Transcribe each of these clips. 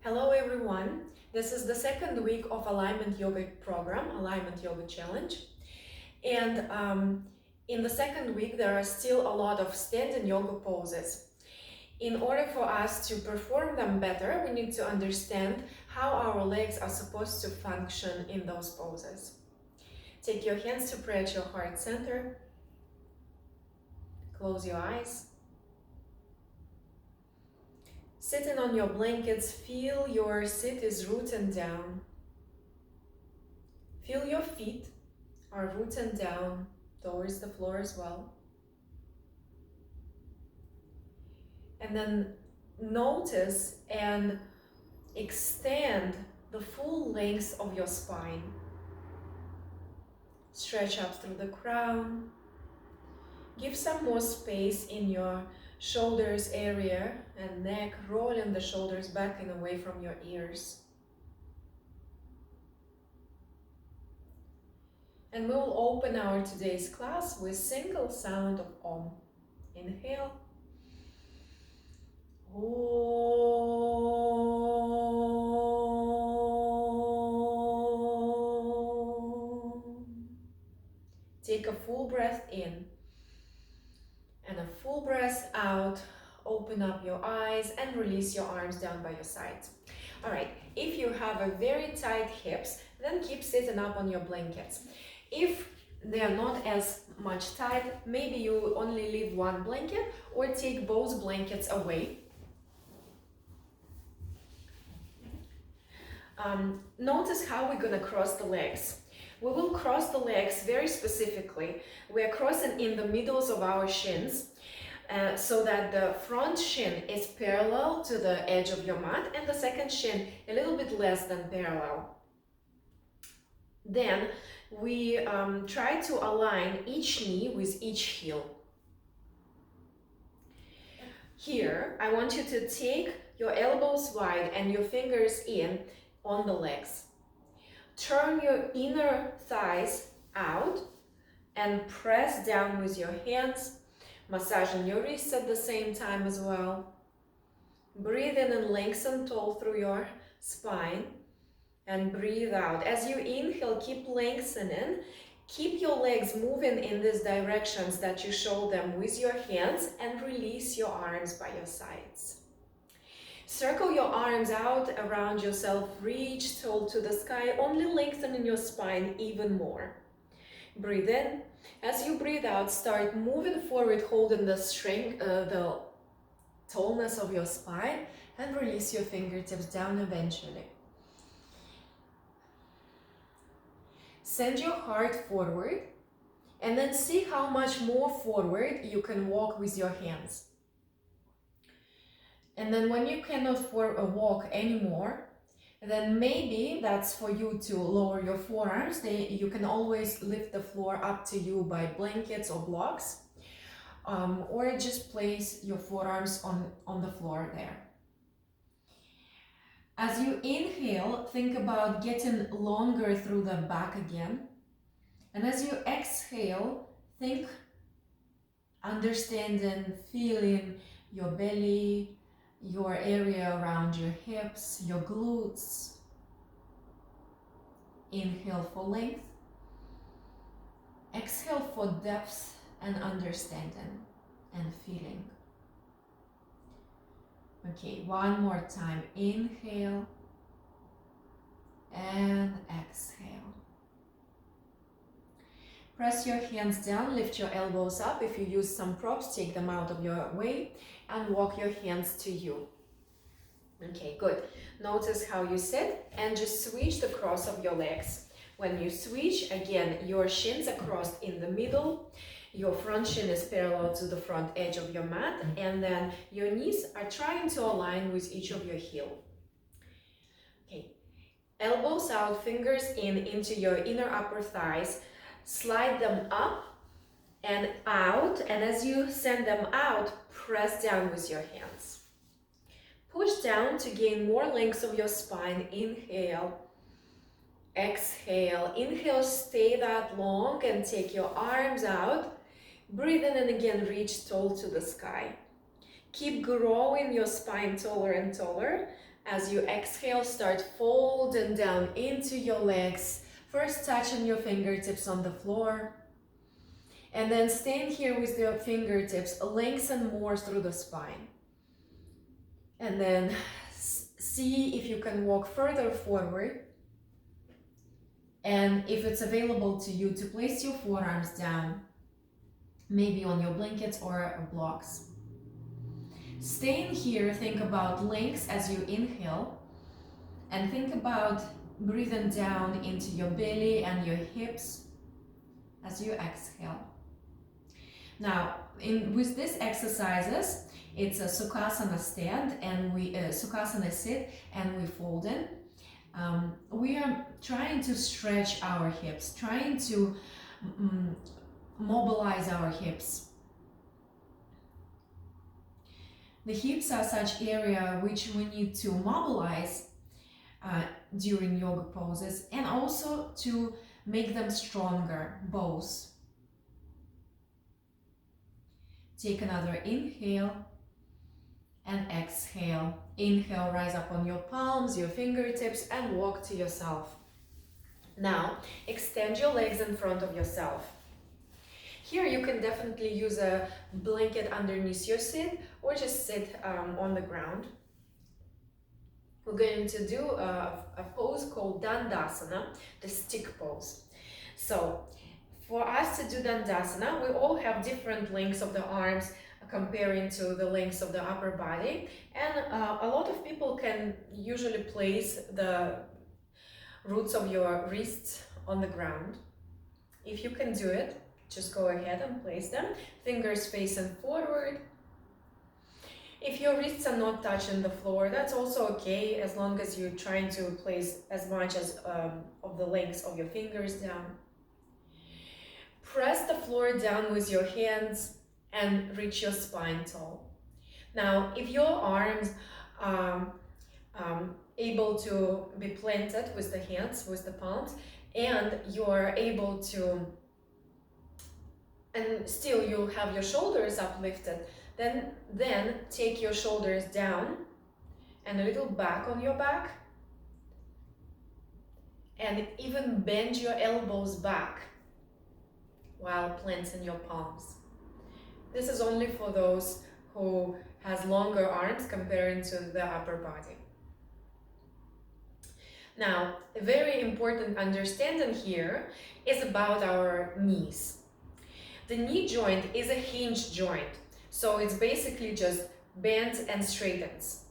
Hello everyone, this is the second week of Alignment Yoga program, Alignment Yoga Challenge. And in the second week there are still a lot of standing yoga poses. In order for us to perform them better, we need to understand how our legs are supposed to function in those poses. Take your hands to pray at your heart center. Close your eyes. Sitting on your blankets, feel your sit is rooting down. Feel your feet are rooting down towards the floor as well. And then notice and extend the full length of your spine. Stretch up through the crown. Give some more space in your shoulders area and neck, rolling the shoulders back and away from your ears. And we will open our today's class with single sound of Om. Inhale. Om. Take a full breath in. And a full breath out. Open up your eyes and release your arms down by your sides. All right, if you have a very tight hips, then keep sitting up on your blankets. If they are not as much tight, maybe you only leave one blanket or take both blankets away. Notice how we're gonna cross the legs. We will cross the legs very specifically. We are crossing in the middles of our shins so that the front shin is parallel to the edge of your mat and the second shin a little bit less than parallel. Then we try to align each knee with each heel. Here, I want you to take your elbows wide and your fingers in on the legs. Turn your inner thighs out and press down with your hands, massaging your wrists at the same time as well. Breathe in and lengthen tall through your spine and breathe out. As you inhale, keep lengthening. Keep your legs moving in these directions that you show them with your hands and release your arms by your sides. Circle your arms out around yourself, reach tall to the sky, only lengthening your spine even more. Breathe in. As you breathe out, start moving forward, holding the strength, the tallness of your spine, and release your fingertips down eventually. Send your heart forward, and then see how much more forward you can walk with your hands. And then when you cannot walk anymore, then maybe that's for you to lower your forearms. You can always lift the floor up to you by blankets or blocks, or just place your forearms on the floor there. As you inhale, think about getting longer through the back again. And as you exhale, think, understanding, feeling your belly, your area around your hips, your glutes. Inhale for length. Exhale for depth and understanding and feeling. Okay, one more time. Inhale and exhale. Press your hands down, lift your elbows up. If you use some props, take them out of your way and walk your hands to you. Okay, good. Notice how you sit and just switch the cross of your legs. When you switch, again, your shins are crossed in the middle. Your front shin is parallel to the front edge of your mat, and then your knees are trying to align with each of your heel. Okay, elbows out, fingers in into your inner upper thighs. Slide them up and out, and as you send them out, press down with your hands. Push down to gain more length of your spine. Inhale, exhale. Inhale, stay that long and take your arms out. Breathe in and again, reach tall to the sky. Keep growing your spine taller and taller. As you exhale, start folding down into your legs, first touching your fingertips on the floor, and then stand here with your fingertips, lengthen more through the spine. And then see if you can walk further forward, and if it's available to you, to place your forearms down, maybe on your blankets or blocks. Staying here, think about length as you inhale, and think about breathing down into your belly and your hips as you exhale. Now, with these exercises, it's a Sukhasana stand, and Sukhasana sit, and we fold in. We are trying to stretch our hips, trying to mobilize our hips. The hips are such area which we need to mobilize during yoga poses, and also to make them stronger, both. Take another inhale and exhale. Inhale, rise up on your palms, your fingertips, and walk to yourself. Now, extend your legs in front of yourself. Here you can definitely use a blanket underneath your seat, or just sit on the ground. We're going to do a pose called Dandasana, the stick pose. So, for us to do Dandasana, we all have different lengths of the arms comparing to the lengths of the upper body, and a lot of people can usually place the roots of your wrists on the ground. If you can do it, just go ahead and place them, fingers facing forward. If your wrists are not touching the floor, that's also okay, as long as you're trying to place as much as of the lengths of your fingers down. Press the floor down with your hands and reach your spine tall. Now, if your arms are able to be planted with the hands, with the palms, and you're able to, and still you'll have your shoulders uplifted, then take your shoulders down and a little back on your back, and even bend your elbows back while planting your palms. This is only for those who has longer arms comparing to the upper body. Now, a very important understanding here is about our knees. The knee joint is a hinge joint, so it's basically just bends and straightens.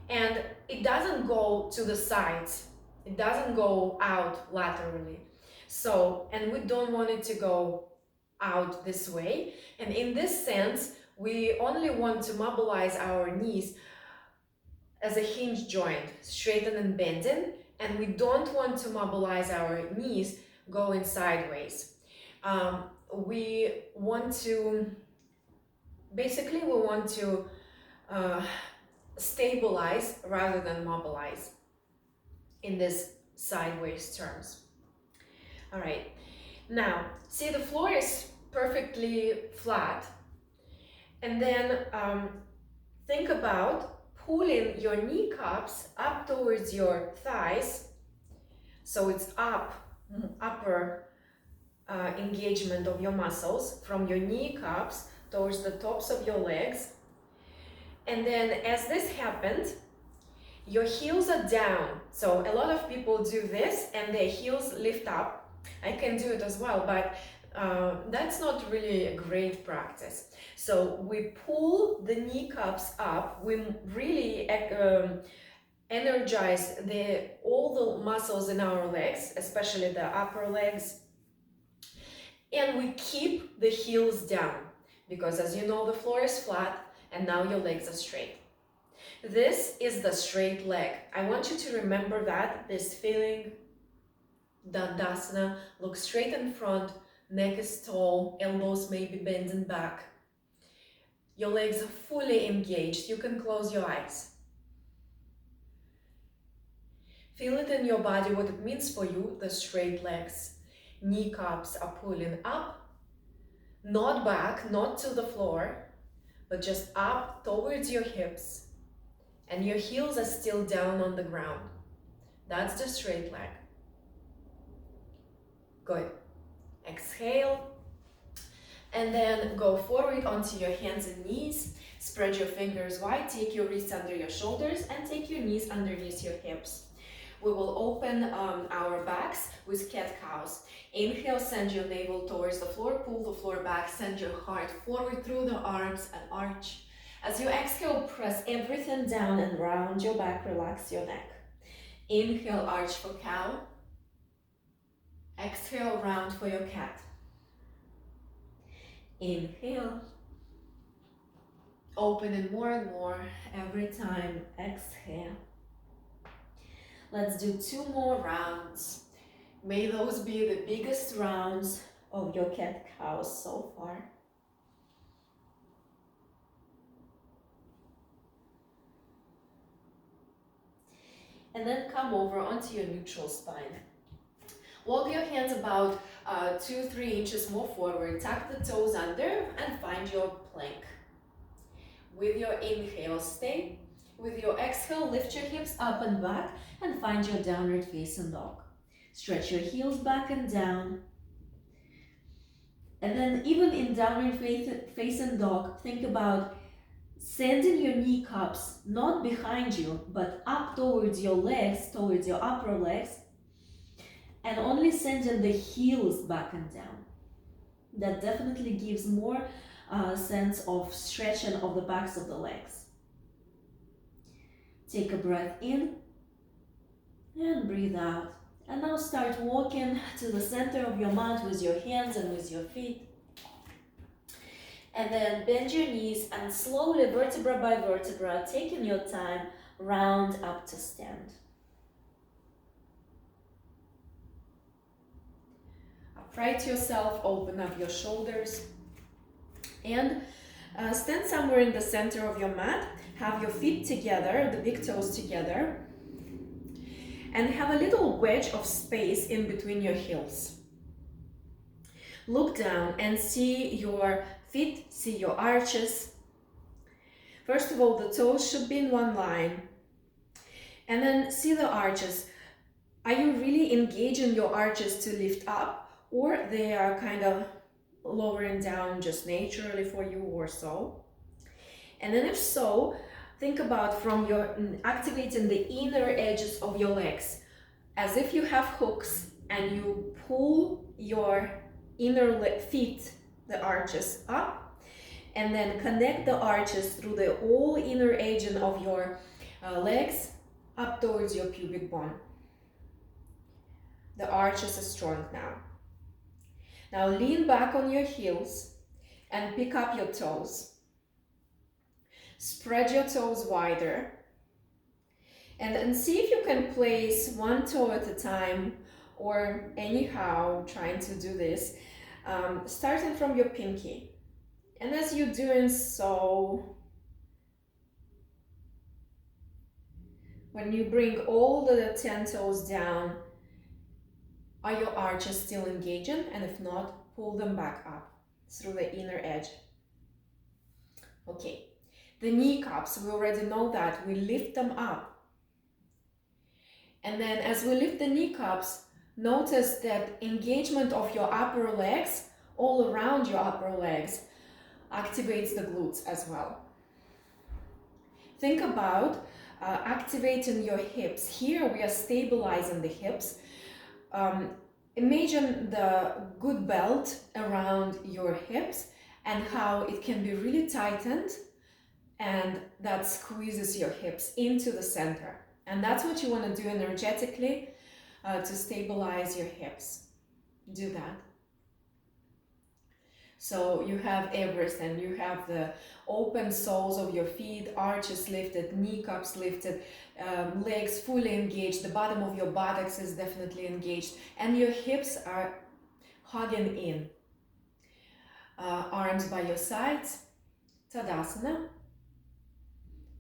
And it doesn't go to the sides, it doesn't go out laterally. So, and we don't want it to go out this way. And in this sense, we only want to mobilize our knees as a hinge joint, straighten and bending, and we don't want to mobilize our knees going sideways. We want to stabilize rather than mobilize in this sideways terms. All right, now see, the floor is perfectly flat, and then think about pulling your kneecaps up towards your thighs, so it's upper engagement of your muscles from your kneecaps towards the tops of your legs. And then as this happens, your heels are down. So a lot of people do this and their heels lift up. I can do it as well, but that's not really a great practice. So we pull the kneecaps up, we really energize all the muscles in our legs, especially the upper legs, and we keep the heels down, because as you know, the floor is flat and now your legs are straight. This is the straight leg. I want you to remember that, this feeling. Dandasana, look straight in front, neck is tall, elbows may be bending back. Your legs are fully engaged, you can close your eyes. Feel it in your body what it means for you, the straight legs. Kneecaps are pulling up, not back, not to the floor, but just up towards your hips. and your heels are still down on the ground. That's the straight leg. Good. Exhale. And then go forward onto your hands and knees. Spread your fingers wide. Take your wrists under your shoulders and take your knees underneath your hips. We will open our backs with cat-cows. Inhale, send your navel towards the floor. Pull the floor back. Send your heart forward through the arms and arch. As you exhale, press everything down and round your back. Relax your neck. Inhale, arch for cow. Exhale, round for your cat. Inhale. Open it more and more every time. Exhale. Let's do 2 more rounds. May those be the biggest rounds of your cat-cows so far. And then come over onto your neutral spine. Walk your hands about 2-3 inches more forward. Tuck the toes under and find your plank. With your inhale, stay. With your exhale, lift your hips up and back and find your downward facing dog. Stretch your heels back and down. And then even in downward facing dog, think about sending your kneecaps not behind you, but up towards your legs, towards your upper legs, and only sending the heels back and down. That definitely gives more sense of stretching of the backs of the legs. Take a breath in and breathe out. And now start walking to the center of your mat with your hands and with your feet. And then bend your knees and slowly, vertebra by vertebra, taking your time, round up to stand. Upright yourself, open up your shoulders, and stand somewhere in the center of your mat. Have your feet together, the big toes together, and have a little wedge of space in between your heels. Look down and see your feet, see your arches. First of all, the toes should be in one line. And then see the arches. Are you really engaging your arches to lift up, or they are kind of lowering down just naturally for you or so? And then if so, think about from your activating the inner edges of your legs as if you have hooks, and you pull your inner feet, the arches up, and then connect the arches through the all inner edging of your legs up towards your pubic bone. The arches are strong now. Now lean back on your heels and pick up your toes. Spread your toes wider and see if you can place one toe at a time, or anyhow trying to do this, starting from your pinky. And as you're doing so, when you bring all the 10 toes down, are your arches still engaging? And if not, pull them back up through the inner edge. Okay, the kneecaps, we already know that. We lift them up. And then as we lift the kneecaps, notice that engagement of your upper legs, all around your upper legs, activates the glutes as well. Think about activating your hips. Here we are stabilizing the hips. Imagine the good belt around your hips and how it can be really tightened, and that squeezes your hips into the center. And that's what you want to do energetically to stabilize your hips. Do that. So you have everything. You have the open soles of your feet, arches lifted, kneecaps lifted, legs fully engaged, the bottom of your buttocks is definitely engaged, and your hips are hugging in. Arms by your sides, Tadasana,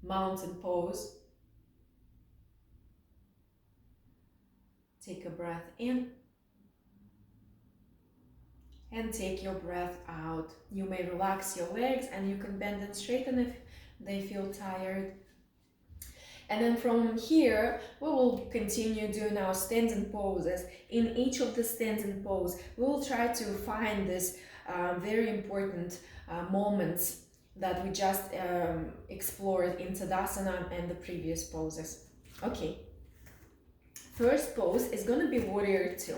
mountain pose. Take a breath in and take your breath out. You may relax your legs and you can bend and straighten if they feel tired. And then from here, we will continue doing our standing poses. In each of the standing pose, we will try to find this very important moments that we just explored in Tadasana and the previous poses. Okay. First pose is going to be Warrior II.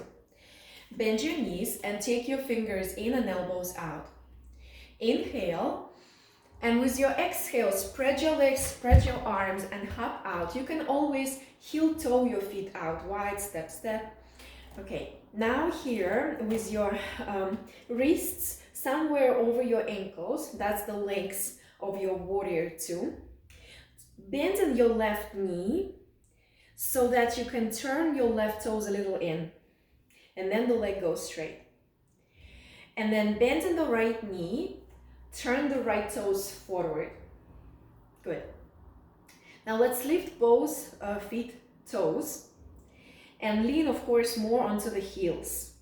Bend your knees and take your fingers in and elbows out. Inhale, and with your exhale, spread your legs, spread your arms, and hop out. You can always heel-toe your feet out, wide, step, step. Okay, now here with your wrists somewhere over your ankles, that's the legs of your Warrior II. Bend your left knee so that you can turn your left toes a little in, and then the leg goes straight. And then bend in the right knee, turn the right toes forward. Good. Now let's lift both feet, toes, and lean, of course, more onto the heels.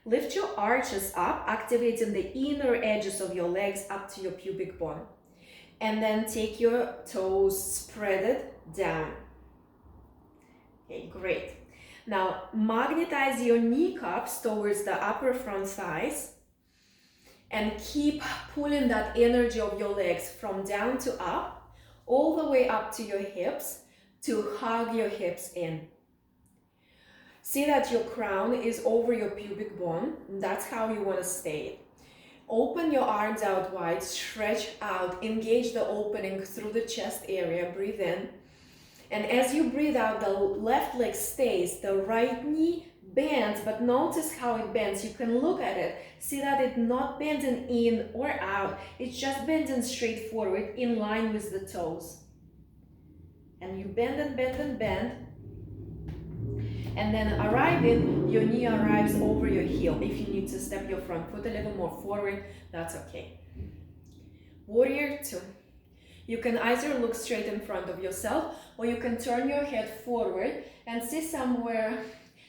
Lift your arches up, activating the inner edges of your legs up to your pubic bone. And then take your toes, spread it down. Okay, great. Now magnetize your kneecaps towards the upper front thighs and keep pulling that energy of your legs from down to up, all the way up to your hips to hug your hips in. See that your crown is over your pubic bone. That's how you want to stay. Open your arms out wide, stretch out, engage the opening through the chest area, breathe in. And as you breathe out, the left leg stays, the right knee bends, but notice how it bends. You can look at it, see that it's not bending in or out, it's just bending straight forward in line with the toes. And you bend and bend and bend. And then arriving, your knee arrives over your heel. If you need to step your front foot a little more forward, that's okay. Warrior II. You can either look straight in front of yourself, or you can turn your head forward and see somewhere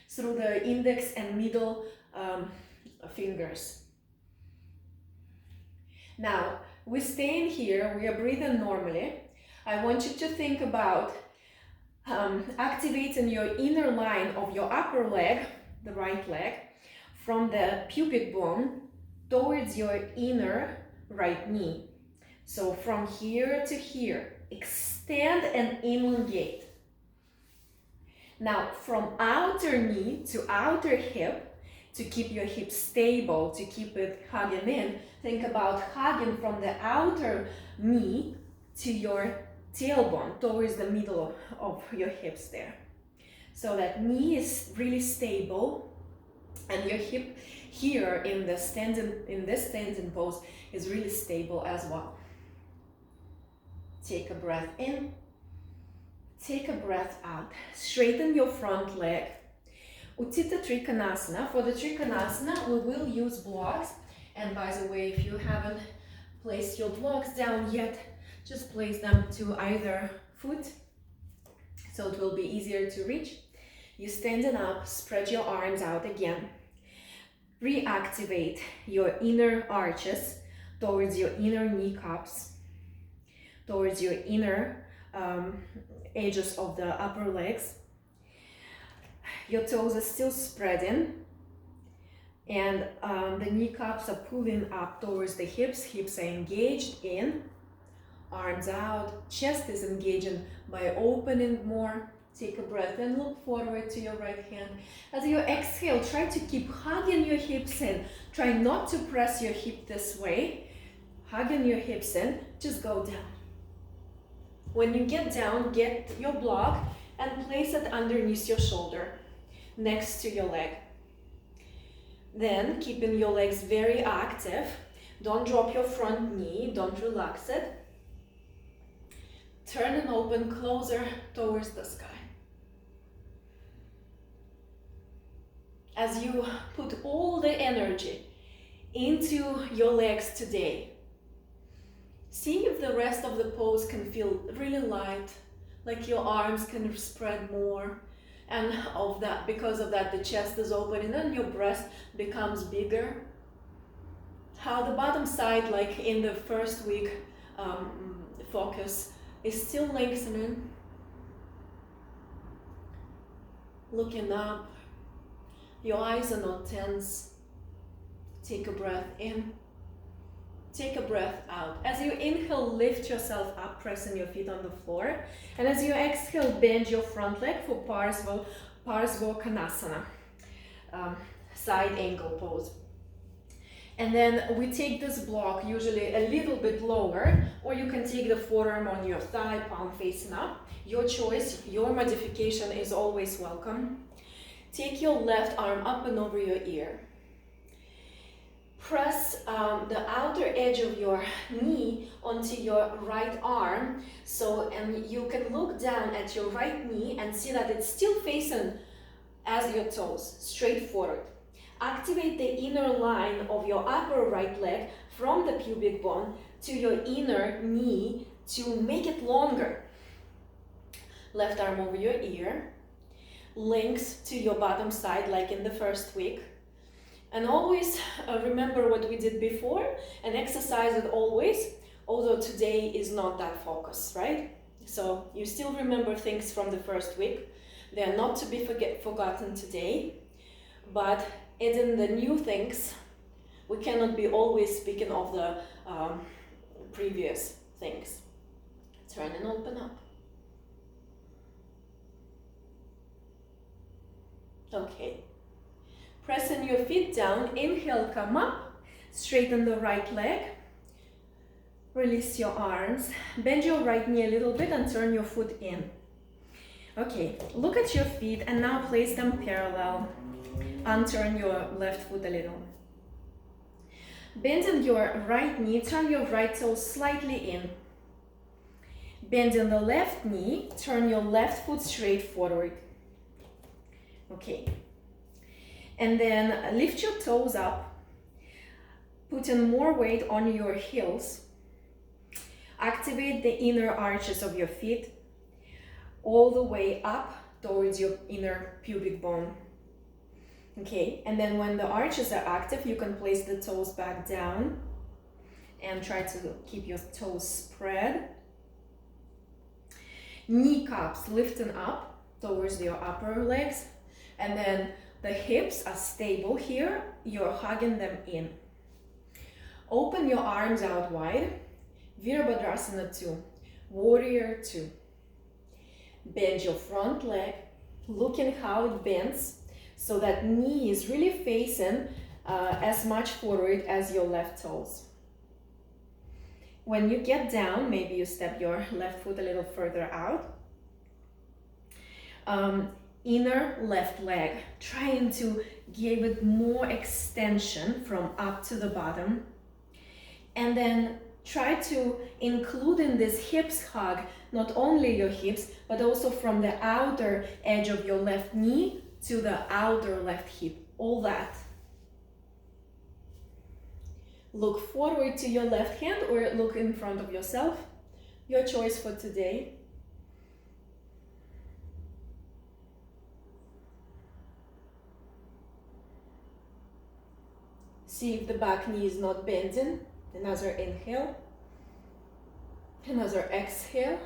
through the index and middle fingers. Now, we stay in here, we are breathing normally. I want you to think about activating your inner line of your upper leg, the right leg, from the pubic bone towards your inner right knee. So from here to here, extend and elongate. Now from outer knee to outer hip, to keep your hip stable, to keep it hugging in, think about hugging from the outer knee to your tailbone, towards the middle of your hips there. So that knee is really stable, and your hip here in this standing pose is really stable as well. Take a breath in, take a breath out. Straighten your front leg. Utthita Trikonasana. For the Trikonasana, we will use blocks. And by the way, if you haven't placed your blocks down yet, just place them to either foot, so it will be easier to reach. You standing up, spread your arms out again. Reactivate your inner arches towards your inner kneecaps, towards your inner edges of the upper legs. Your toes are still spreading, and the kneecaps are pulling up towards the hips. Hips are engaged in, arms out, chest is engaging by opening more. Take a breath and look forward to your right hand. As you exhale, try to keep hugging your hips in. Try not to press your hip this way. Hugging your hips in, just go down. When you get down, get your block and place it underneath your shoulder, next to your leg. Then, keeping your legs very active, don't drop your front knee, don't relax it. Turn and open closer towards the sky. As you put all the energy into your legs today, see if the rest of the pose can feel really light, like your arms can spread more, and because of that the chest is opening and your breast becomes bigger. How the bottom side, like in the first week focus, is still lengthening. looking up. Your eyes are not tense. Take a breath in. Take a breath out. As you inhale, lift yourself up, pressing your feet on the floor. And as you exhale, bend your front leg for Parsvakonasana, side angle pose. And then we take this block usually a little bit lower, or you can take the forearm on your thigh, palm facing up. Your choice, your modification is always welcome. Take your left arm up and over your ear. Press the outer edge of your knee onto your right arm, and you can look down at your right knee and see that it's still facing as your toes, straight forward. Activate the inner line of your upper right leg from the pubic bone to your inner knee to make it longer. Left arm over your ear, links to your bottom side like in the first week. And always remember what we did before and exercise it always, although today is not that focus, right? So you still remember things from the first week. They are not to be forgotten today, but adding the new things, we cannot be always speaking of the previous things. Turn and open up. Okay. Pressing your feet down, inhale, come up, straighten the right leg, release your arms, bend your right knee a little bit and turn your foot in. Okay, look at your feet and now place them parallel. Unturn your left foot a little. Bending your right knee, turn your right toe slightly in. Bending the left knee, turn your left foot straight forward. Okay. And then lift your toes up, putting more weight on your heels. Activate the inner arches of your feet all the way up towards your inner pubic bone. Okay, and then when the arches are active, you can place the toes back down and try to keep your toes spread. Kneecaps lifting up towards your upper legs, and then the hips are stable here, you're hugging them in. Open your arms out wide. Virabhadrasana II, Warrior II. Bend your front leg, looking how it bends, so that knee is really facing as much forward as your left toes. When you get down, maybe you step your left foot a little further out. Inner left leg, trying to give it more extension from up to the bottom. And then try to include in this hips hug, not only your hips, but also from the outer edge of your left knee to the outer left hip, all that. Look forward to your left hand or look in front of yourself. Your choice for today. See if the back knee is not bending. Another inhale. Another exhale.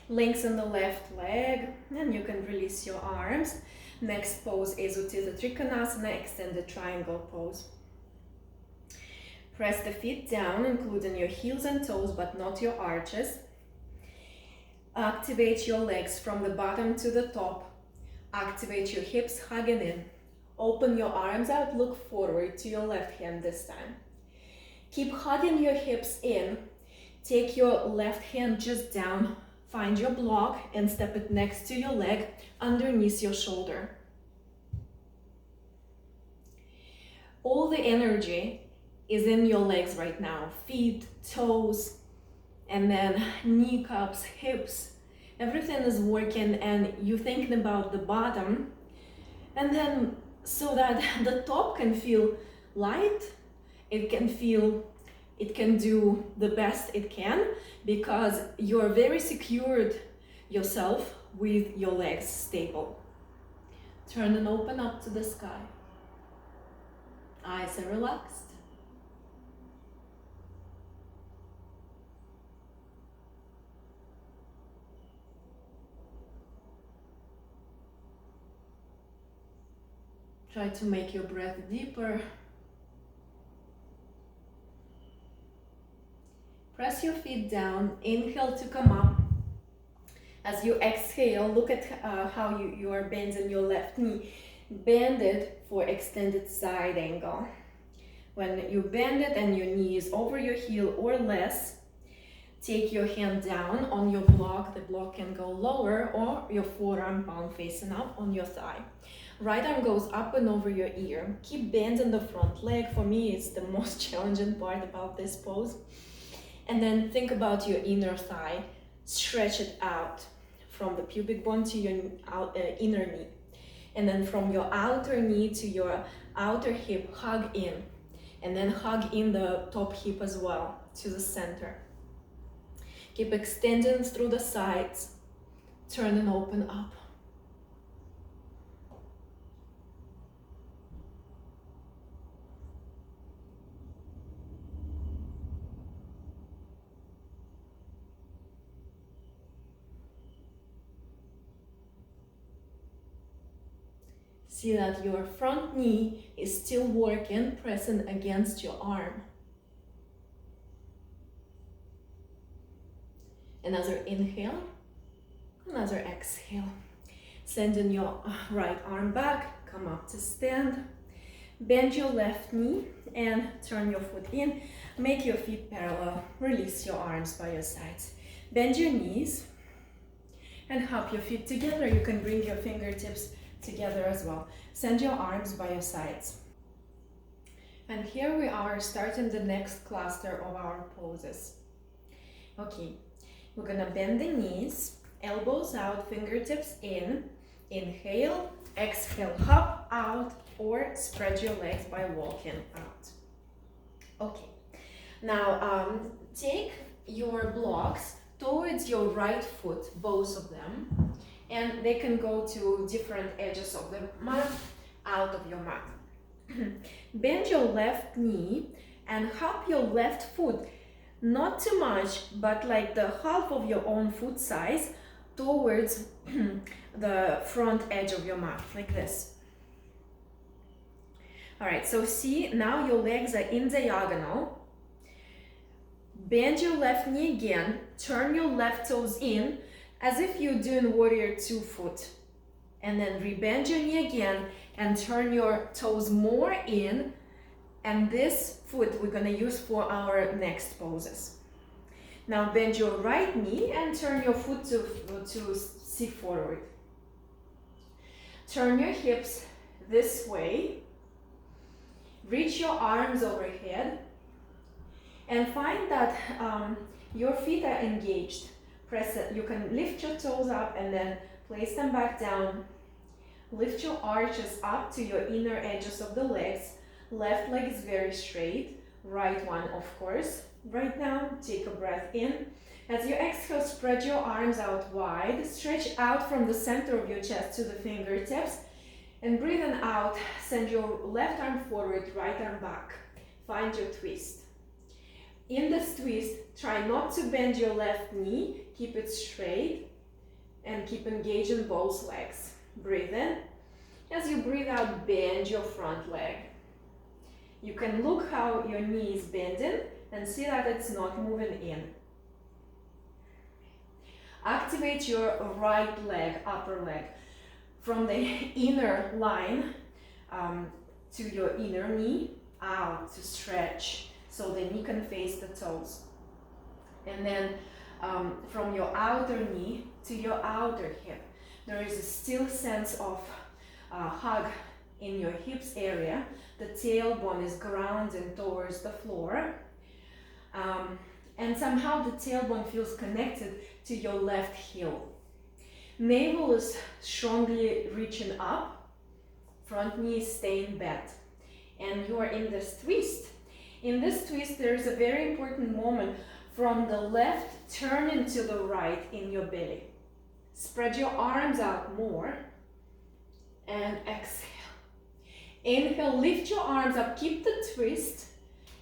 Lengthen the left leg, and you can release your arms. Next pose is Utthita Trikonasana, extended triangle pose. Press the feet down, including your heels and toes, but not your arches. Activate your legs from the bottom to the top. Activate your hips, hugging in. Open your arms out, look forward to your left hand this time. Keep hugging your hips in. Take your left hand just down. Find your block and step it next to your leg, underneath your shoulder. All the energy is in your legs right now. Feet, toes, and then kneecaps, hips. Everything is working and you're thinking about the bottom. And then so that the top can feel light, it can do the best it can, because you're very secured yourself with your legs stable. Turn and open up to the sky. Eyes are relaxed. Try to make your breath deeper. Press your feet down, inhale to come up. As you exhale, look at how you are bending your left knee. Bend it for extended side angle. When you bend it and your knee is over your heel or less, take your hand down on your block. The block can go lower, or your forearm palm facing up on your thigh. Right arm goes up and over your ear. Keep bending the front leg. For me, it's the most challenging part about this pose. And then think about your inner thigh. Stretch it out from the pubic bone to your inner knee. And then from your outer knee to your outer hip, hug in. And then hug in the top hip as well to the center. Keep extending through the sides. Turn and open up. See that your front knee is still working, pressing against your arm. Another inhale, another exhale. Sending your right arm back, come up to stand. Bend your left knee and turn your foot in. Make your feet parallel. Release your arms by your sides. Bend your knees and hop your feet together. You can bring your fingertips together as well. Send your arms by your sides. And here we are starting the next cluster of our poses. Okay, we're gonna bend the knees, elbows out, fingertips in. Inhale, exhale, hop out or spread your legs by walking out. Okay, now take your blocks towards your right foot, both of them, and they can go to different edges of the mat, out of your mat. Bend your left knee and hop your left foot, not too much, but like the half of your own foot size, towards the front edge of your mat, like this. All right, so see, now your legs are in diagonal. Bend your left knee again, turn your left toes in, as if you're doing warrior 2 foot. And then rebend your knee again and turn your toes more in. And this foot we're gonna use for our next poses. Now bend your right knee and turn your foot to sit forward. Turn your hips this way. Reach your arms overhead. And find that your feet are engaged. Press it. You can lift your toes up and then place them back down. Lift your arches up to your inner edges of the legs. Left leg is very straight. Right one, of course. Right now, take a breath in. As you exhale, spread your arms out wide. Stretch out from the center of your chest to the fingertips. And breathing out, send your left arm forward, right arm back. Find your twist. In this twist, try not to bend your left knee. Keep it straight and keep engaging both legs. Breathe in. As you breathe out, bend your front leg. You can look how your knee is bending and see that it's not moving in. Activate your right leg, upper leg, from the inner line to your inner knee, out to stretch so the knee can face the toes. And then from your outer knee to your outer hip, there is a still sense of hug in your hips area. The tailbone is grounding towards the floor. And somehow the tailbone feels connected to your left heel. Navel is strongly reaching up, front knee is staying bent. And you are in this twist. In this twist, there is a very important moment from the left turning to the right in your belly. Spread your arms out more and exhale. Inhale, lift your arms up, keep the twist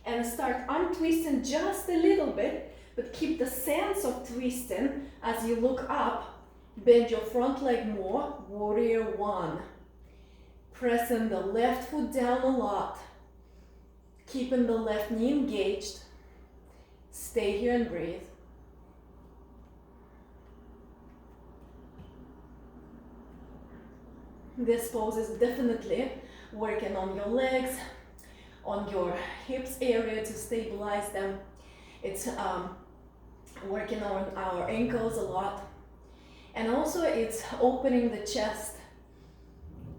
and start untwisting just a little bit, but keep the sense of twisting as you look up. Bend your front leg more, warrior 1. Pressing the left foot down a lot. Keeping the left knee engaged. Stay here and breathe. This pose is definitely working on your legs, on your hips area to stabilize them. It's working on our ankles a lot. And also it's opening the chest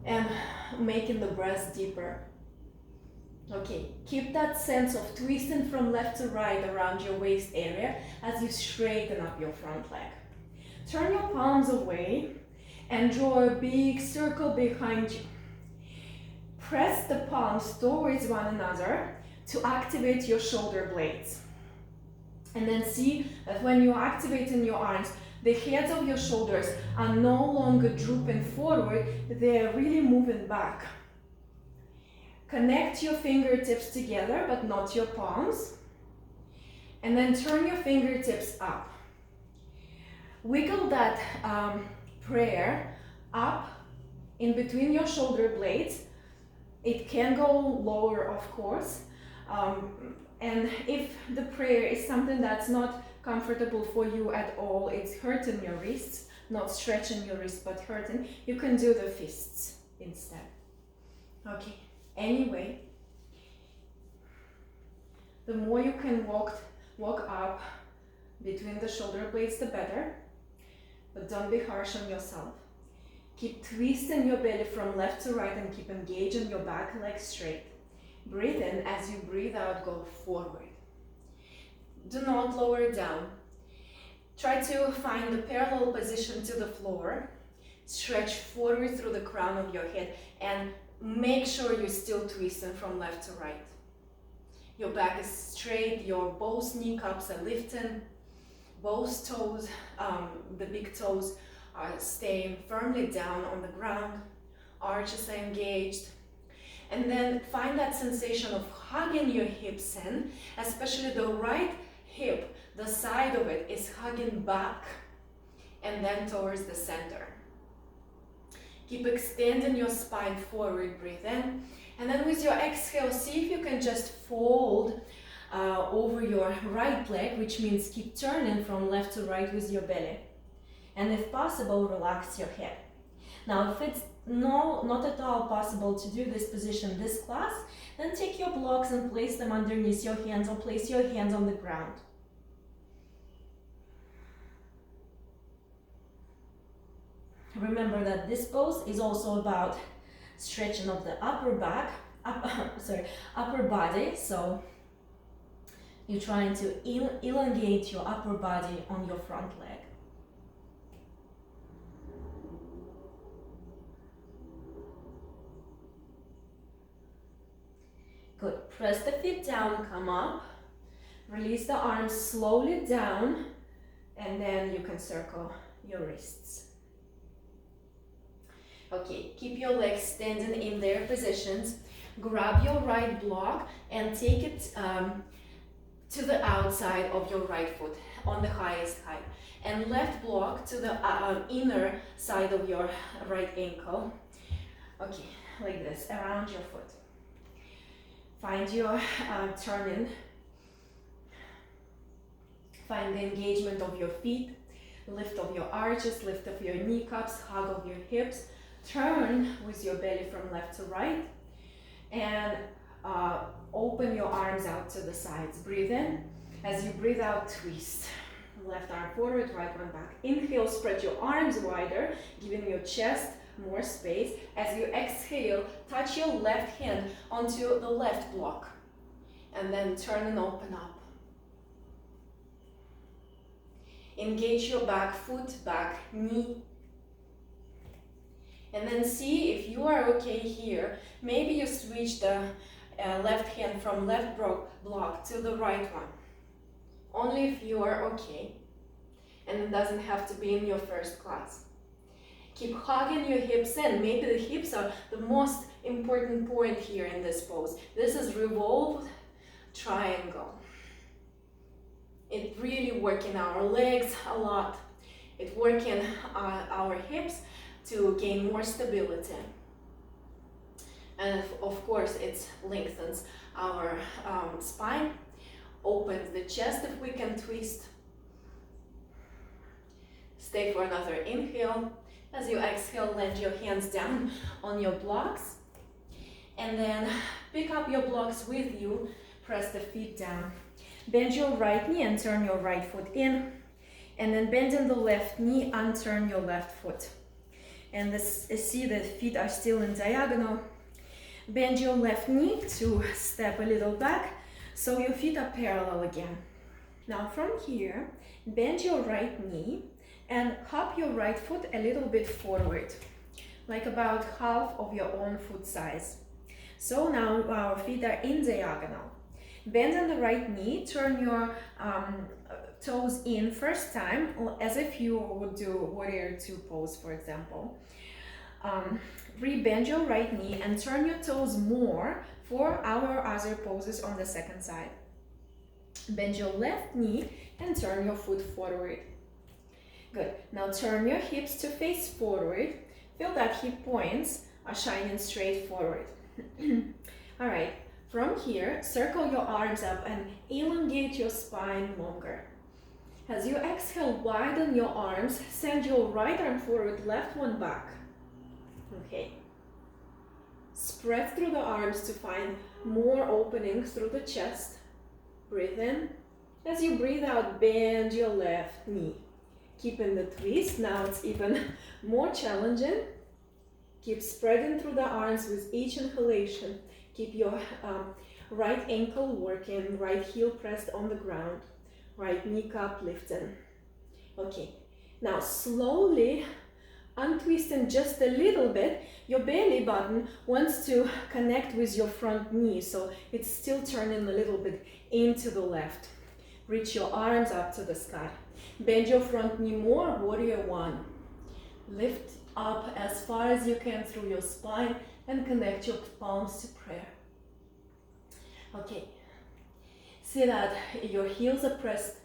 and making the breast deeper. Okay, keep that sense of twisting from left to right around your waist area as you straighten up your front leg. Turn your palms away and draw a big circle behind you. Press the palms towards one another to activate your shoulder blades. And then see that when you're activating your arms, the heads of your shoulders are no longer drooping forward, they're really moving back. Connect your fingertips together, but not your palms. And then turn your fingertips up. Wiggle that prayer up in between your shoulder blades. It can go lower, of course. And if the prayer is something that's not comfortable for you at all, it's hurting your wrists, not stretching your wrists, but hurting, you can do the fists instead. Okay, anyway, the more you can walk up between the shoulder blades, the better, but don't be harsh on yourself. Keep twisting your belly from left to right and keep engaging your back leg straight. Breathe in. As you breathe out, go forward. Do not lower down. Try to find a parallel position to the floor. Stretch forward through the crown of your head and make sure you're still twisting from left to right. Your back is straight, your both kneecaps are lifting, both toes, the big toes are staying firmly down on the ground, arches are engaged. And then find that sensation of hugging your hips in, especially the right hip, the side of it is hugging back and then towards the center. Keep extending your spine forward, breathe in. And then with your exhale, see if you can just fold over your right leg, which means keep turning from left to right with your belly. And if possible, relax your head. Now, if it's not at all possible to do this position this class, then take your blocks and place them underneath your hands or place your hands on the ground. Remember that this pose is also about stretching of the upper body. So you're trying to elongate your upper body on your front leg. Good. Press the feet down, come up. Release the arms slowly down, and then you can circle your wrists. Okay, keep your legs standing in their positions. Grab your right block and take it to the outside of your right foot on the highest height. And left block to the inner side of your right ankle. Okay, like this, around your foot. Find your turning. Find the engagement of your feet, lift of your arches, lift of your kneecaps, hug of your hips. Turn with your belly from left to right and open your arms out to the sides. Breathe in. As you breathe out, twist. Left arm forward, right one back. Inhale, spread your arms wider, giving your chest more space. As you exhale, touch your left hand onto the left block and then turn and open up. Engage your back foot, back knee. And then see if you are okay here. Maybe you switch the left hand from left block to the right one. Only if you are okay. And it doesn't have to be in your first class. Keep hugging your hips in. Maybe the hips are the most important point here in this pose. This is revolved triangle. It's really working our legs a lot. It's working our hips to gain more stability. And of course, it lengthens our spine, opens the chest if we can twist. Stay for another inhale. As you exhale, land your hands down on your blocks. And then pick up your blocks with you, press the feet down. Bend your right knee and turn your right foot in. And then bending the left knee and turn your left foot. And see the feet are still in diagonal. Bend your left knee to step a little back so your feet are parallel again. Now from here, bend your right knee and hop your right foot a little bit forward, like about half of your own foot size. So now our feet are in diagonal. Bend on the right knee, turn your toes in first time, as if you would do Warrior II pose, for example. Re-bend your right knee and turn your toes more for our other poses on the second side. Bend your left knee and turn your foot forward. Good. Now turn your hips to face forward. Feel that hip points are shining straight forward. All right. From here, circle your arms up and elongate your spine longer. As you exhale, widen your arms. Send your right arm forward, left one back. Okay. Spread through the arms to find more opening through the chest. Breathe in. As you breathe out, bend your left knee. Keeping the twist. Now it's even more challenging. Keep spreading through the arms with each inhalation. Keep your right ankle working, right heel pressed on the ground, right kneecap lifting. Okay, now slowly untwisting just a little bit. Your belly button wants to connect with your front knee, so it's still turning a little bit into the left. Reach your arms up to the sky. Bend your front knee more, Warrior I. Lift up as far as you can through your spine and connect your palms to prayer. Okay, see that your heels are pressed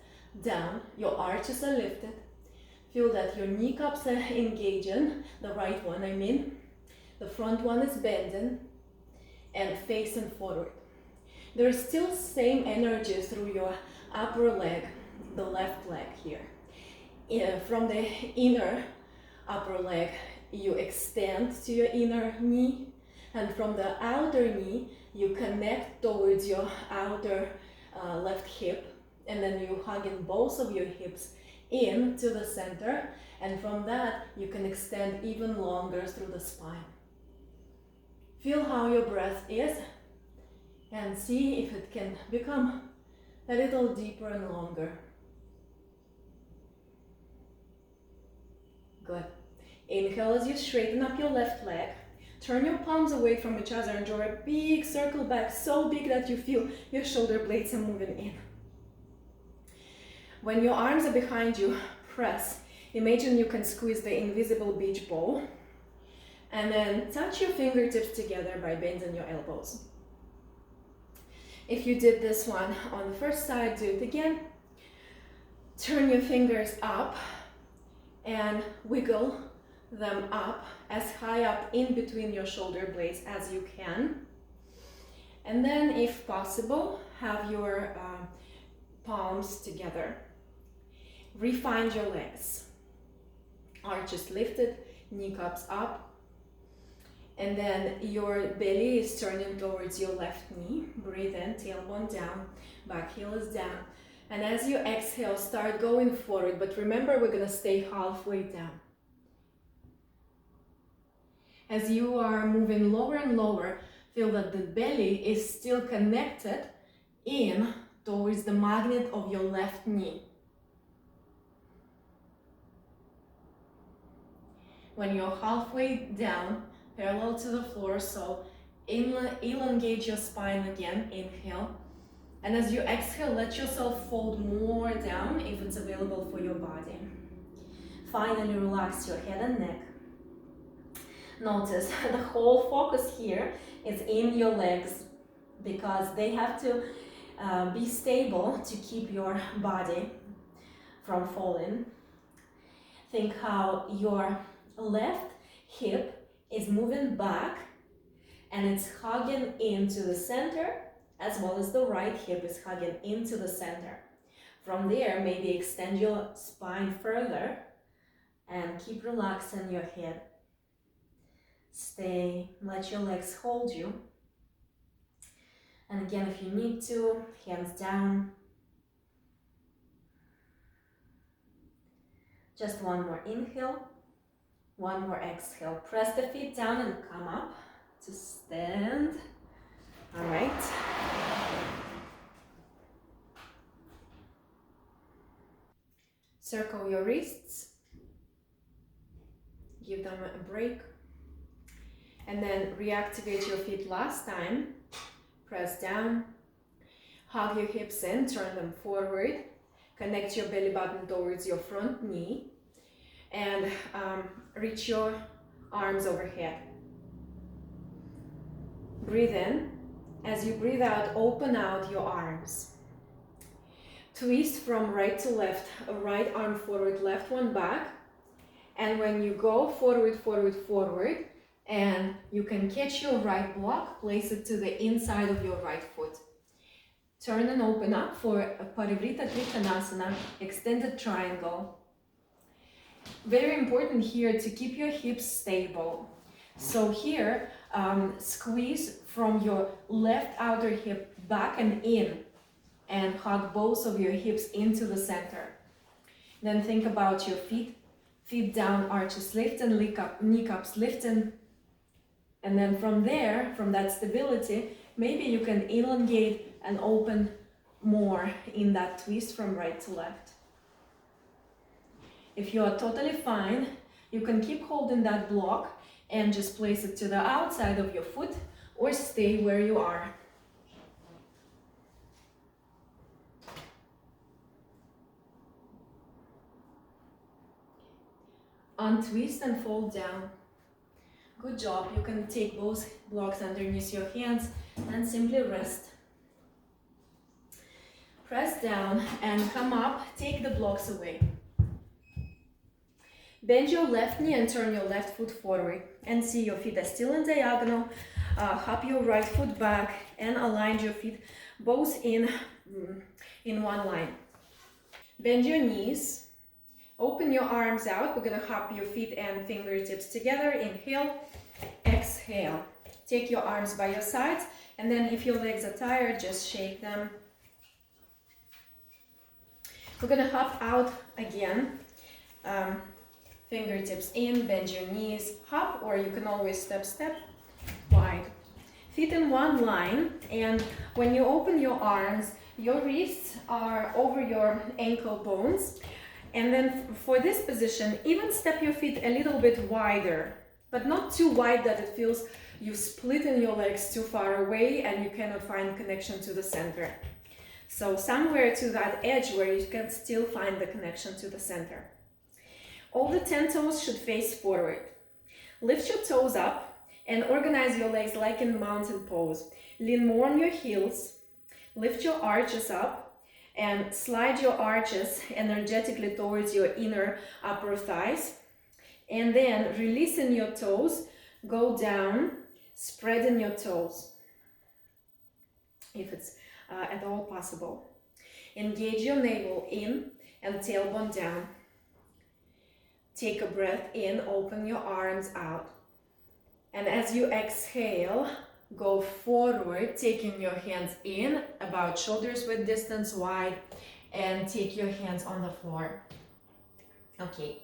down, your arches are lifted. Feel that your kneecaps are engaging, the right one I mean. The front one is bending and facing forward. There is still same energy through your upper leg, the left leg here. From the inner upper leg, you extend to your inner knee, and from the outer knee, you connect towards your outer left hip, and then you hug in both of your hips into the center, and from that, you can extend even longer through the spine. Feel how your breath is, and see if it can become a little deeper and longer. Good. Inhale as you straighten up your left leg. Turn your palms away from each other and draw a big circle back, so big that you feel your shoulder blades are moving in. When your arms are behind you, press. Imagine you can squeeze the invisible beach ball. And then touch your fingertips together by bending your elbows. If you did this one on the first side, do it again. Turn your fingers up and wiggle them up as high up in between your shoulder blades as you can. And then, if possible, have your palms together. Refine your legs. Arches lifted, kneecaps up. And then your belly is turning towards your left knee. Breathe in, tailbone down, back heel is down. And as you exhale, start going forward. But remember, we're gonna stay halfway down. As you are moving lower and lower, feel that the belly is still connected in towards the magnet of your left knee. When you're halfway down, parallel to the floor, so elongate your spine again, inhale. And as you exhale, let yourself fold more down if it's available for your body. Finally, relax your head and neck. Notice the whole focus here is in your legs because they have to be stable to keep your body from falling. Think how your left hip is moving back and it's hugging into the center, as well as the right hip is hugging into the center. From there, maybe extend your spine further and keep relaxing your head. Stay, let your legs hold you. And again, if you need to, hands down. Just one more inhale, one more exhale. Press the feet down and come up to stand. All right. Circle your wrists. Give them a break. And then reactivate your feet last time. Press down. Hug your hips in, turn them forward. Connect your belly button towards your front knee. And reach your arms overhead. Breathe in. As you breathe out, open out your arms. Twist from right to left, right arm forward, left one back. And when you go forward, forward, forward, and you can catch your right block, place it to the inside of your right foot. Turn and open up for a Parivrtta Trikonasana, extended triangle. Very important here to keep your hips stable. So here, squeeze from your left outer hip back and in, and hug both of your hips into the center. Then think about your feet. Feet down, arches lifting, kneecaps lifting. And then from there, from that stability, maybe you can elongate and open more in that twist from right to left. If you are totally fine, you can keep holding that block and just place it to the outside of your foot or stay where you are. Untwist and fold down. Good job. You can take both blocks underneath your hands and simply rest. Press down and come up. Take the blocks away. Bend your left knee and turn your left foot forward. And see your feet are still in diagonal. Hop your right foot back and align your feet both in one line. Bend your knees. Open your arms out. We're going to hop your feet and fingertips together. Inhale, exhale. Take your arms by your sides, and then if your legs are tired, just shake them. We're going to hop out again. Fingertips in, bend your knees, hop, or you can always step wide. Feet in one line, and when you open your arms, your wrists are over your ankle bones. And then for this position, even step your feet a little bit wider, but not too wide that it feels you've split in your legs too far away and you cannot find connection to the center. So somewhere to that edge where you can still find the connection to the center. All the 10 toes should face forward. Lift your toes up and organize your legs like in mountain pose. Lean more on your heels, lift your arches up, and slide your arches energetically towards your inner upper thighs. And then releasing your toes, go down, spreading your toes, if it's at all possible. Engage your navel in and tailbone down. Take a breath in, open your arms out. And as you exhale, go forward, taking your hands in, about shoulders width distance wide, and take your hands on the floor. Okay,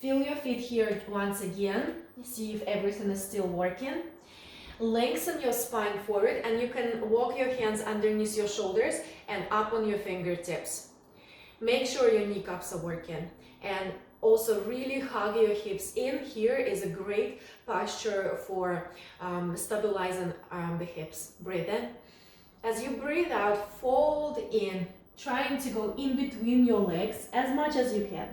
feel your feet here once again. See if everything is still working. Lengthen your spine forward, and you can walk your hands underneath your shoulders and up on your fingertips. Make sure your kneecaps are working, and also really hug your hips in. Here is a great posture for stabilizing the hips. Breathe in. As you breathe out, fold in, trying to go in between your legs as much as you can.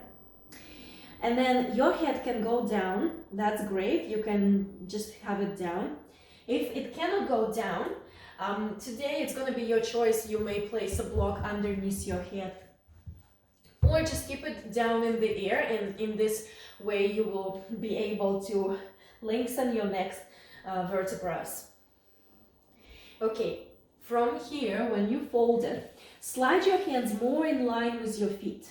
And then your head can go down. That's great. You can just have it down. If it cannot go down, today it's going to be your choice. You may place a block underneath your head, or just keep it down in the air, and in this way you will be able to lengthen your next vertebrae. Okay, from here, when you fold it, slide your hands more in line with your feet.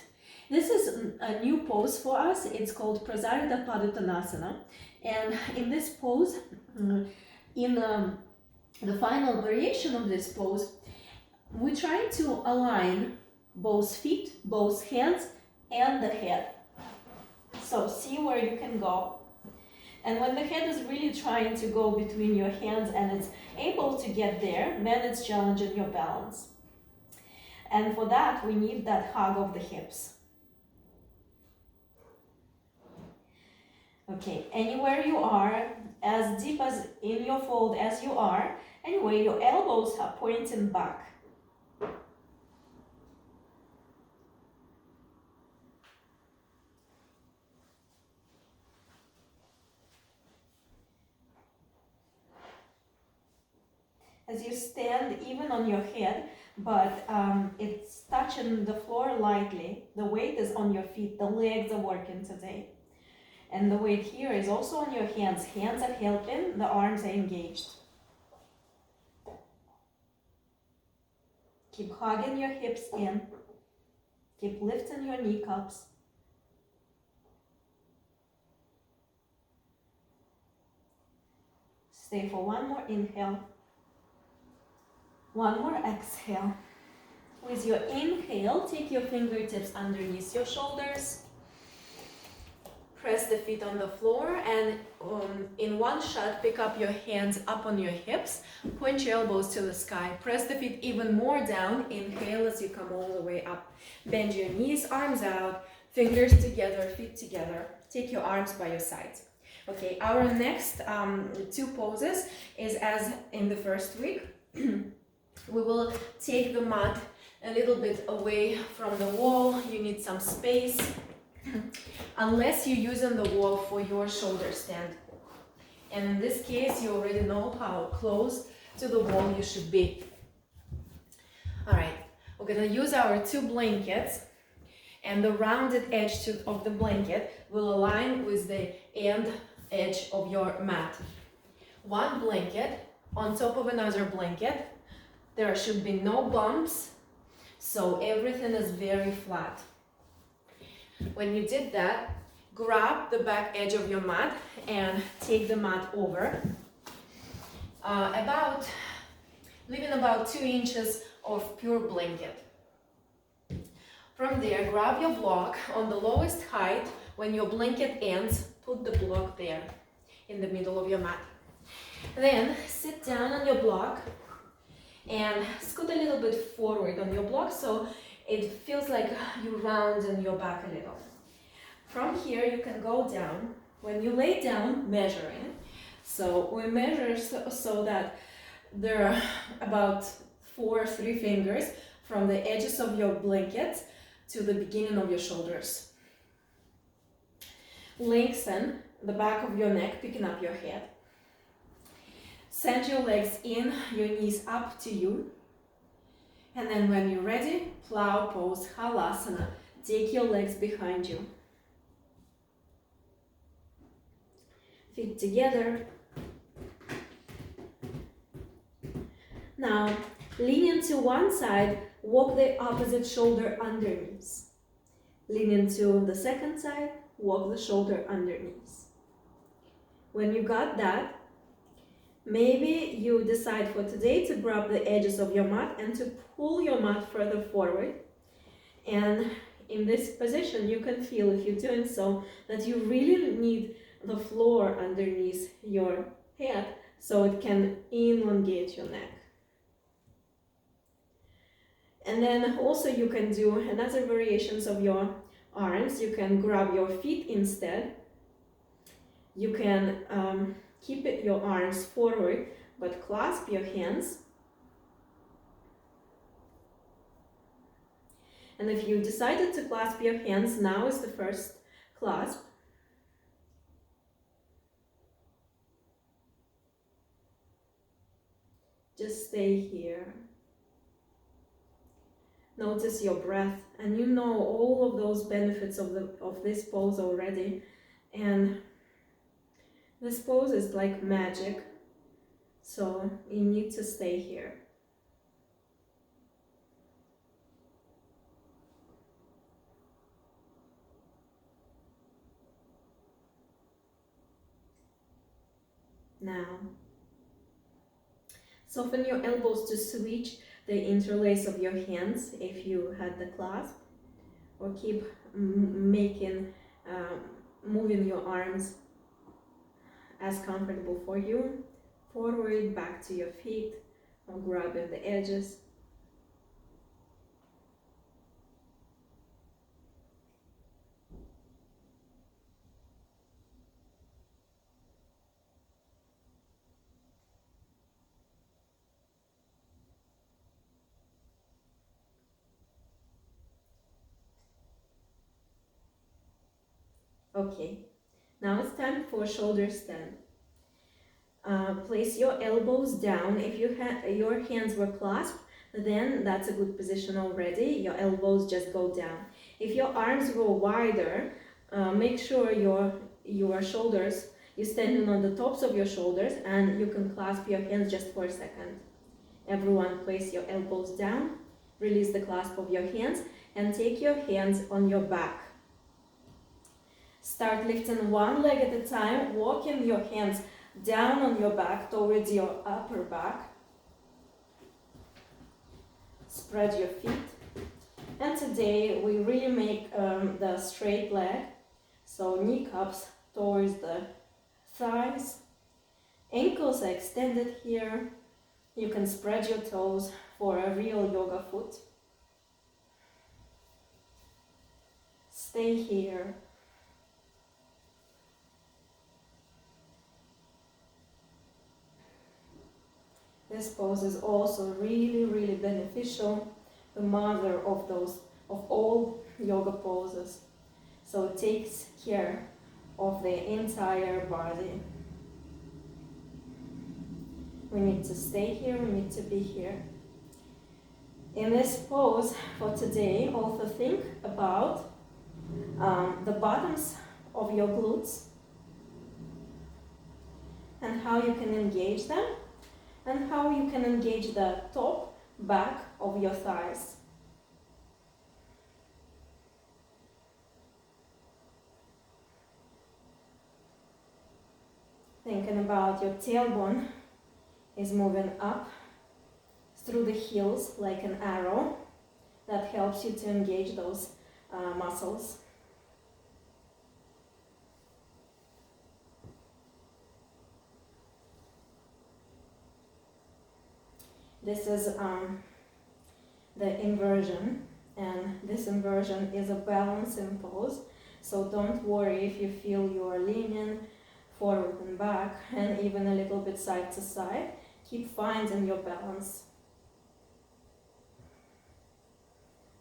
This is a new pose for us. It's called Prasarita Padottanasana. And in this pose, in the final variation of this pose, we try to align both feet, both hands, and the head. So see where you can go. And when the head is really trying to go between your hands and it's able to get there, then it's challenging your balance. And for that, we need that hug of the hips. Okay, anywhere you are, as deep as in your fold as you are, anyway, your elbows are pointing back. As you stand even on your head, but it's touching the floor lightly. The weight is on your feet, the legs are working today. And the weight here is also on your hands. Hands are helping, the arms are engaged. Keep hugging your hips in. Keep lifting your kneecaps. Stay for one more inhale. One more exhale. With your inhale, take your fingertips underneath your shoulders. Press the feet on the floor and in one shot, pick up your hands up on your hips. Point your elbows to the sky. Press the feet even more down. Inhale as you come all the way up. Bend your knees, arms out, fingers together, feet together. Take your arms by your sides. Okay, our next two poses is as in the first week. We will take the mat a little bit away from the wall. You need some space. Unless you're using the wall for your shoulder stand. And in this case, you already know how close to the wall you should be. All right, we're gonna use our two blankets, and the rounded edge of the blanket will align with the end edge of your mat. One blanket on top of another blanket. There should be no bumps, so everything is very flat. When you did that, grab the back edge of your mat and take the mat over. Leaving about 2 inches of pure blanket. From there, grab your block on the lowest height. When your blanket ends, put the block there in the middle of your mat. Then sit down on your block and scoot a little bit forward on your block so it feels like you round your back a little. From here, you can go down. When you lay down, measuring. So we measure so that there are about 4 or 3 fingers from the edges of your blanket to the beginning of your shoulders. Lengthen the back of your neck, picking up your head. Send your legs in, your knees up to you. And then when you're ready, plow pose, Halasana. Take your legs behind you. Feet together. Now, leaning to one side, walk the opposite shoulder underneath. Leaning to the second side, walk the shoulder underneath. When you got that, maybe you decide for today to grab the edges of your mat and to pull your mat further forward. And in this position, you can feel, if you're doing so, that you really need the floor underneath your head so it can elongate your neck. And then also you can do another variations of your arms. You can grab your feet instead. You can keep your arms forward, but clasp your hands. And if you decided to clasp your hands, now is the first clasp. Just stay here. Notice your breath, and you know all of those benefits of this pose already. And this pose is like magic. So you need to stay here. Now, soften your elbows to switch the interlace of your hands if you had the clasp, or keep moving your arms as comfortable for you. Forward, back to your feet, or grabbing the edges. Okay, now it's time for shoulder stand. Place your elbows down. If your hands were clasped, then that's a good position already. Your elbows just go down. If your arms go wider, make sure your shoulders, you're standing on the tops of your shoulders, and you can clasp your hands just for a second. Everyone, place your elbows down, release the clasp of your hands, and take your hands on your back. Start lifting one leg at a time, walking your hands down on your back towards your upper back. Spread your feet. And today we really make the straight leg. So kneecaps towards the thighs. Ankles are extended here. You can spread your toes for a real yoga foot. Stay here. This pose is also really beneficial, the mother of all yoga poses. So it takes care of the entire body. We need to stay here, we need to be here. In this pose for today, also think about the bottoms of your glutes and how you can engage them, and how you can engage the top, back of your thighs. Thinking about your tailbone is moving up through the heels like an arrow. That helps you to engage those muscles. This is the inversion, and this inversion is a balancing pose. So don't worry if you feel you are leaning forward and back, and even a little bit side to side. Keep finding your balance.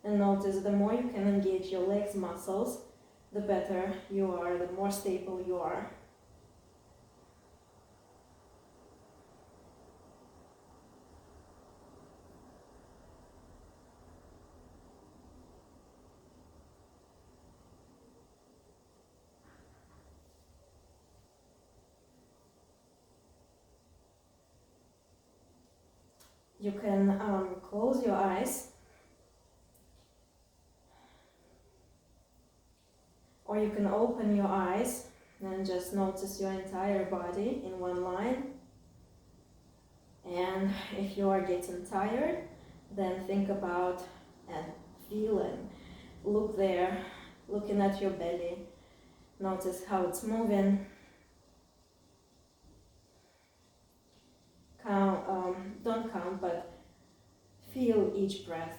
And notice the more you can engage your legs muscles, the better you are, the more stable you are. You can close your eyes, or you can open your eyes and just notice your entire body in one line. And if you are getting tired, then think about and feel and look there, looking at your belly. Notice how it's moving. Don't count, but feel each breath.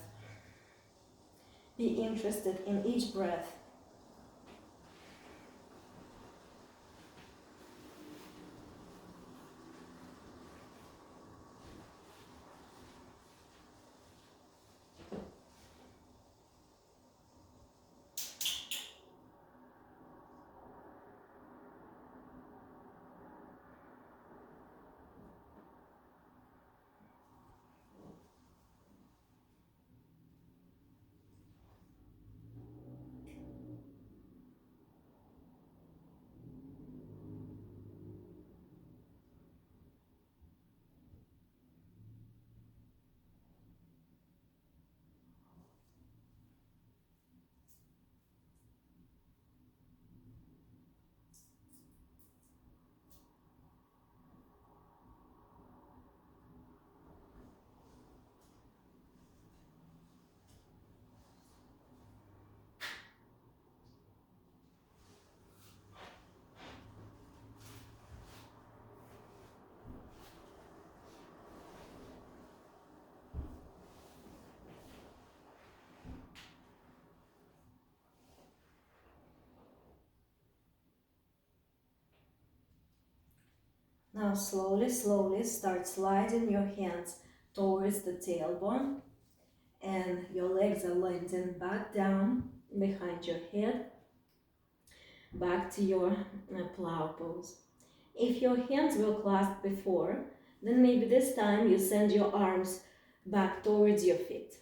Be interested in each breath. Now slowly, slowly start sliding your hands towards the tailbone, and your legs are landing back down behind your head, back to your plow pose. If your hands were clasped before, then maybe this time you send your arms back towards your feet.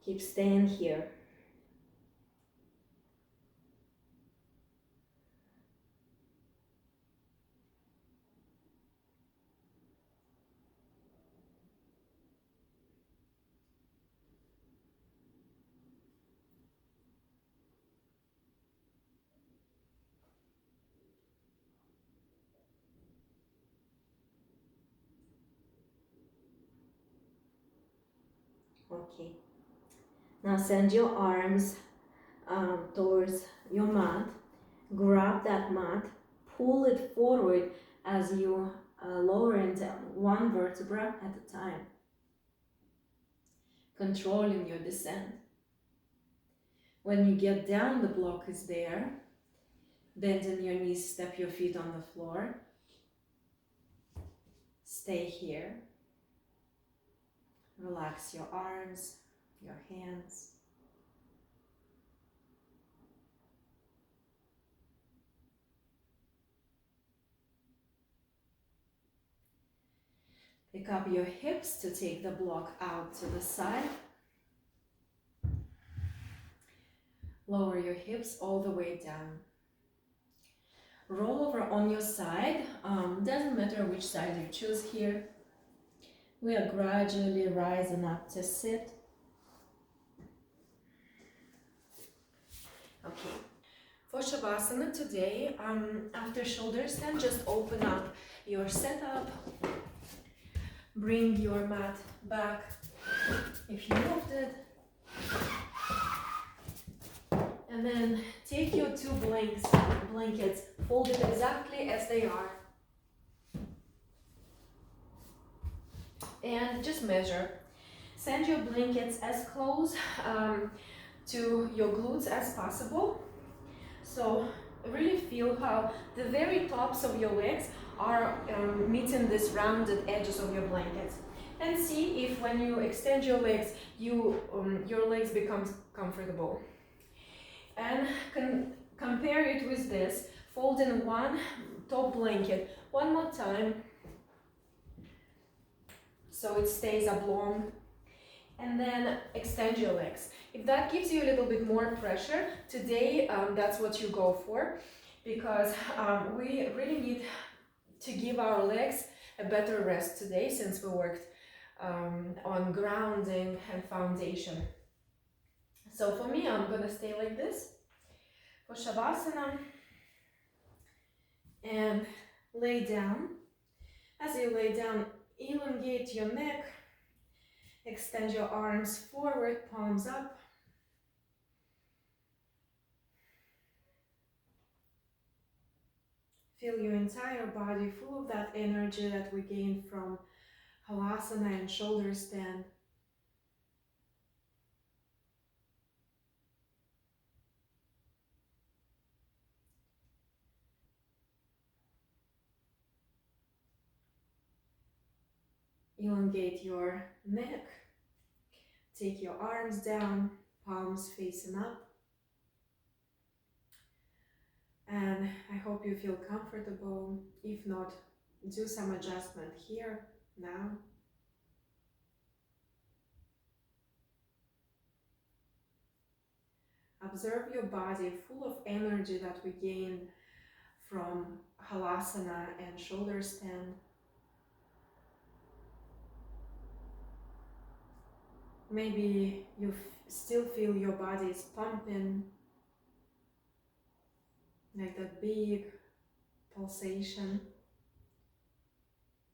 Keep staying here. Okay. Now send your arms towards your mat. Grab that mat, pull it forward as you lower it one vertebra at a time, controlling your descent. When you get down, the block is there. Bend in your knees, step your feet on the floor. Stay here. Relax your arms, your hands. Pick up your hips to take the block out to the side. Lower your hips all the way down. Roll over on your side. Doesn't matter which side you choose here. We are gradually rising up to sit. Okay. For Shavasana today, after shoulder stand, just open up your setup. Bring your mat back if you moved it. And then take your two blankets, fold it exactly as they are. And just measure. Send your blankets as close to your glutes as possible. So really feel how the very tops of your legs are meeting these rounded edges of your blankets. And see if when you extend your legs, your legs become comfortable. And compare it with this, folding one top blanket one more time so it stays up long, and then extend your legs. If that gives you a little bit more pressure today, that's what you go for, because we really need to give our legs a better rest today, since we worked on grounding and foundation. So for me, I'm gonna stay like this for Shavasana and lay down. As you lay down, elongate your neck, extend your arms forward, palms up. Feel your entire body full of that energy that we gained from Halasana and shoulder stand. Elongate your neck. Take your arms down, palms facing up. And I hope you feel comfortable. If not, do some adjustment here, now. Observe your body full of energy that we gained from Halasana and shoulder stand. Maybe you still feel your body is pumping, like that big pulsation.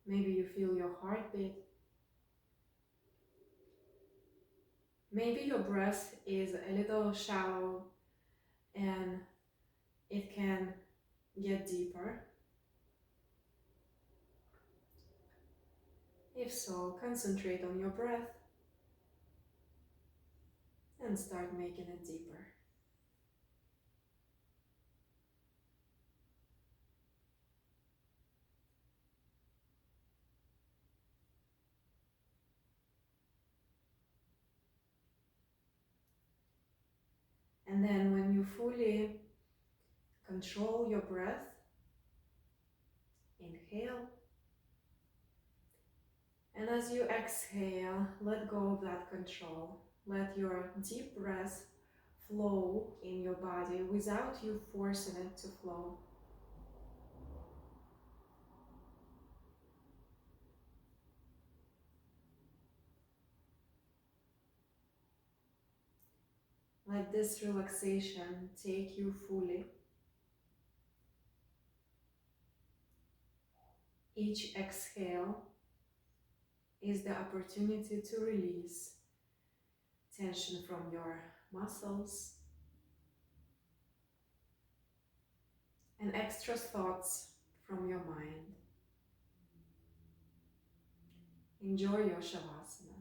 Maybe you feel your heartbeat. Maybe your breath is a little shallow and it can get deeper. If so, concentrate on your breath and start making it deeper. control your breath. Inhale. And as you exhale, let go of that control. Let your deep breath flow in your body without you forcing it to flow. Let this relaxation take you fully. Each exhale is the opportunity to release tension from your muscles and extra thoughts from your mind. Enjoy your Shavasana.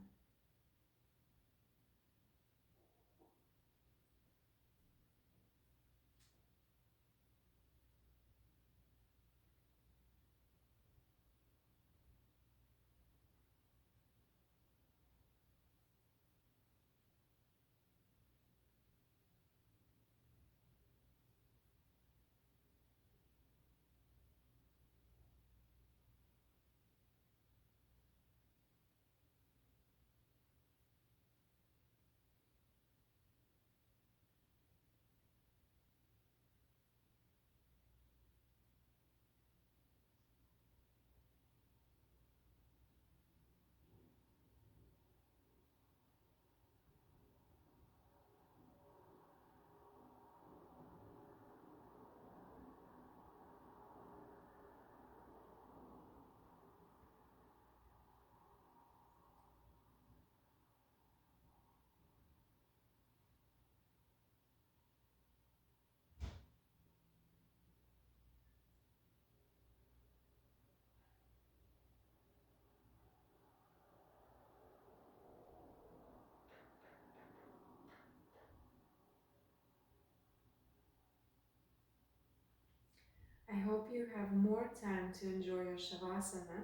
I hope you have more time to enjoy your Shavasana,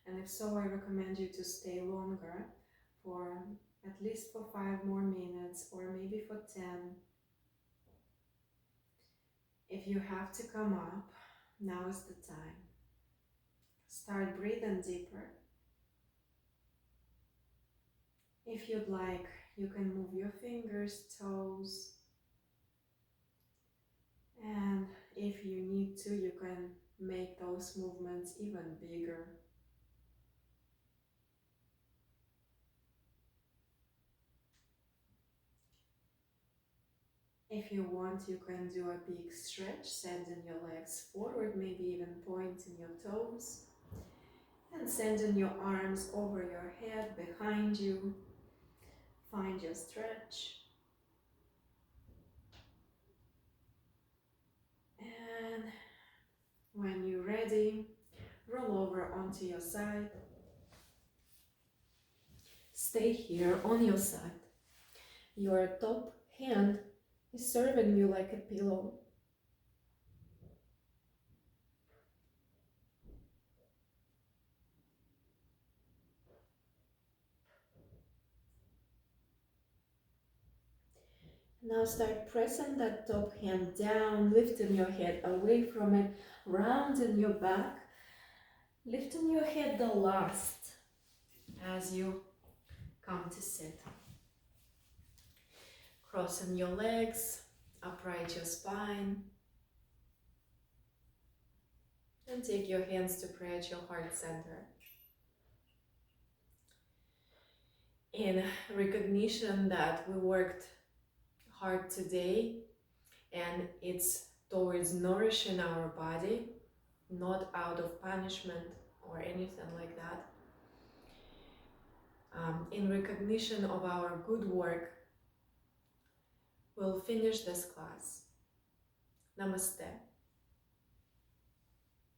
and if so, I recommend you to stay longer for at least for 5 more minutes or maybe for 10. If you have to come up, now is the time. Start breathing deeper. If you'd like, you can move your fingers, toes, and if you need to, you can make those movements even bigger. If you want, you can do a big stretch, sending your legs forward, maybe even pointing your toes, and sending your arms over your head, behind you. Find your stretch. And when you're ready, roll over onto your side. Stay here on your side. Your top hand is serving you like a pillow. Now start pressing that top hand down, lifting your head away from it, rounding your back, lifting your head the last as you come to sit. Crossing your legs, upright your spine, and take your hands to pray at your heart center. In recognition that we worked hard today and it's towards nourishing our body, not out of punishment or anything like that. In recognition of our good work, we'll finish this class. Namaste.